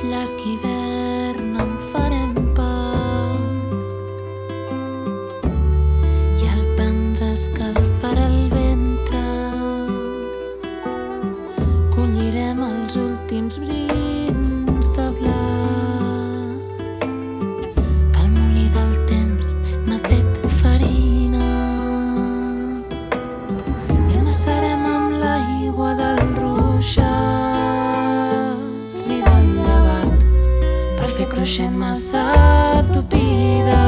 llarg hivern en farem pa i el pa ens escalfarà el ventre. Collirem els últims brins de blat que el molí del temps m'ha fet farina i amassarem amb l'aigua dels ruixats i del llevat per fer cruixent massa tupida.